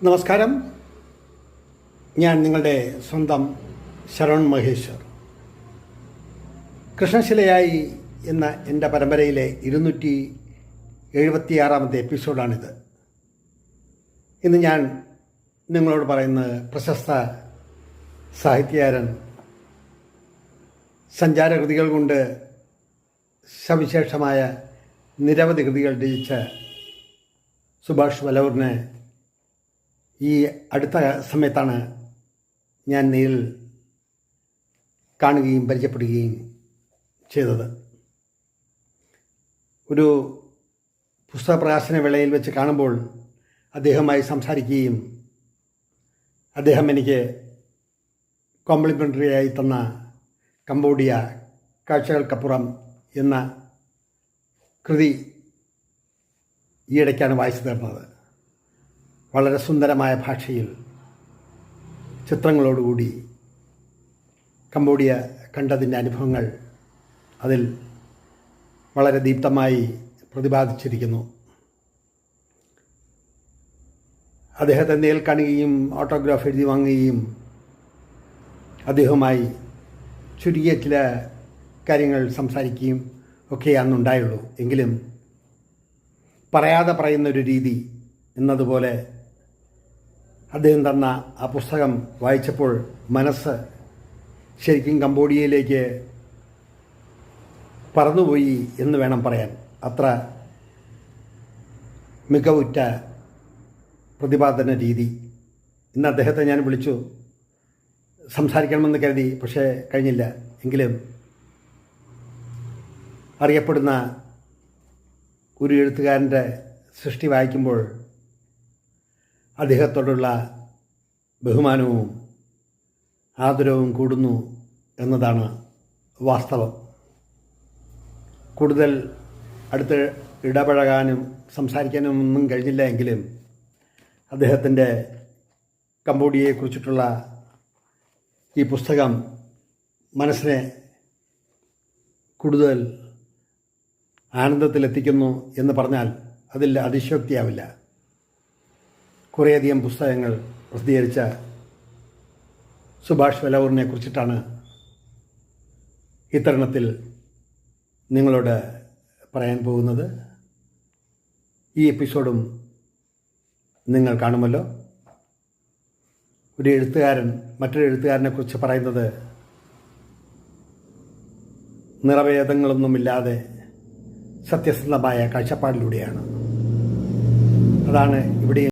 നമസ്കാരം. ഞാൻ നിങ്ങളുടെ സ്വന്തം ശരവൺ മഹേശ്വർ. കൃഷ്ണശിലയായി എന്ന എൻ്റെ പരമ്പരയിലെ 276-ാമത്തെ എപ്പിസോഡാണിത്. ഇന്ന് ഞാൻ നിങ്ങളോട് പറയുന്നത് പ്രശസ്ത സാഹിത്യകാരൻ, സഞ്ചാരകൃതികൾ കൊണ്ട് സവിശേഷമായ നിരവധി കൃതികൾ രചിച്ച സുഭാഷ് വല്ലവറിനെ ഈ അടുത്ത സമയത്താണ് ഞാൻ നേരിൽ കാണുകയും പരിചയപ്പെടുകയും ചെയ്തത്. ഒരു പുസ്തക പ്രകാശന വേളയിൽ വെച്ച് കാണുമ്പോൾ അദ്ദേഹവുമായി സംസാരിക്കുകയും അദ്ദേഹം എനിക്ക് കോംപ്ലിമെൻ്ററിയായി തന്ന കംബോഡിയ കാഴ്ചകൾക്കപ്പുറം എന്ന കൃതി ഈയിടയ്ക്കാണ് വായിച്ചു തീർന്നത്. വളരെ സുന്ദരമായ ഭാഷയിൽ ചിത്രങ്ങളോടുകൂടി കംബോഡിയ കണ്ടതിൻ്റെ അനുഭവങ്ങൾ അതിൽ വളരെ ദീപ്തമായി പ്രതിപാദിച്ചിരിക്കുന്നു. അദ്ദേഹത്തെ നേരിൽ കാണുകയും ഓട്ടോഗ്രാഫ് എഴുതി വാങ്ങുകയും അദ്ദേഹവുമായി ചുരുങ്ങിയ ചില കാര്യങ്ങൾ സംസാരിക്കുകയും ഒക്കെ അന്നുണ്ടായുള്ളൂ. എങ്കിലും പറയാതെ പറയുന്നൊരു രീതി എന്നതുപോലെ അദ്ദേഹം തന്ന ആ പുസ്തകം വായിച്ചപ്പോൾ മനസ്സ് ശരിക്കും കംബോഡിയയിലേക്ക് പറന്നുപോയി എന്ന് വേണം പറയാൻ. അത്ര മികവുറ്റ പ്രതിപാദന രീതി. ഇന്ന് അദ്ദേഹത്തെ ഞാൻ വിളിച്ചു സംസാരിക്കണമെന്ന് കരുതി, പക്ഷേ കഴിഞ്ഞില്ല. എങ്കിലും അറിയപ്പെടുന്ന ഒരു എഴുത്തുകാരൻ്റെ സൃഷ്ടി വായിക്കുമ്പോൾ അദ്ദേഹത്തോടുള്ള ബഹുമാനവും ആദരവും കൂടുന്നു എന്നതാണ് വാസ്തവം. കൂടുതൽ അടുത്ത് ഇടപഴകാനും സംസാരിക്കാനും ഒന്നും കഴിഞ്ഞില്ല. എങ്കിലും അദ്ദേഹത്തിൻ്റെ കംബോഡിയയെക്കുറിച്ചിട്ടുള്ള ഈ പുസ്തകം മനസ്സിനെ കൂടുതൽ ആനന്ദത്തിലെത്തിക്കുന്നു എന്ന് പറഞ്ഞാൽ അതിൽ അതിശയോക്തിയാവില്ല. കുറേയധികം പുസ്തകങ്ങൾ പ്രസിദ്ധീകരിച്ച സുഭാഷ് വല്ലവറിനെ കുറിച്ചിട്ടാണ് ഇത്തരുണത്തിൽ നിങ്ങളോട് പറയാൻ പോകുന്നത്. ഈ എപ്പിസോഡും നിങ്ങൾ കാണുമല്ലോ. ഒരു എഴുത്തുകാരൻ മറ്റൊരു എഴുത്തുകാരനെക്കുറിച്ച് പറയുന്നത് നിറഭേദങ്ങളൊന്നുമില്ലാതെ സത്യസന്ധമായ കാഴ്ചപ്പാടിലൂടെയാണ്. അതാണ് ഇവിടെ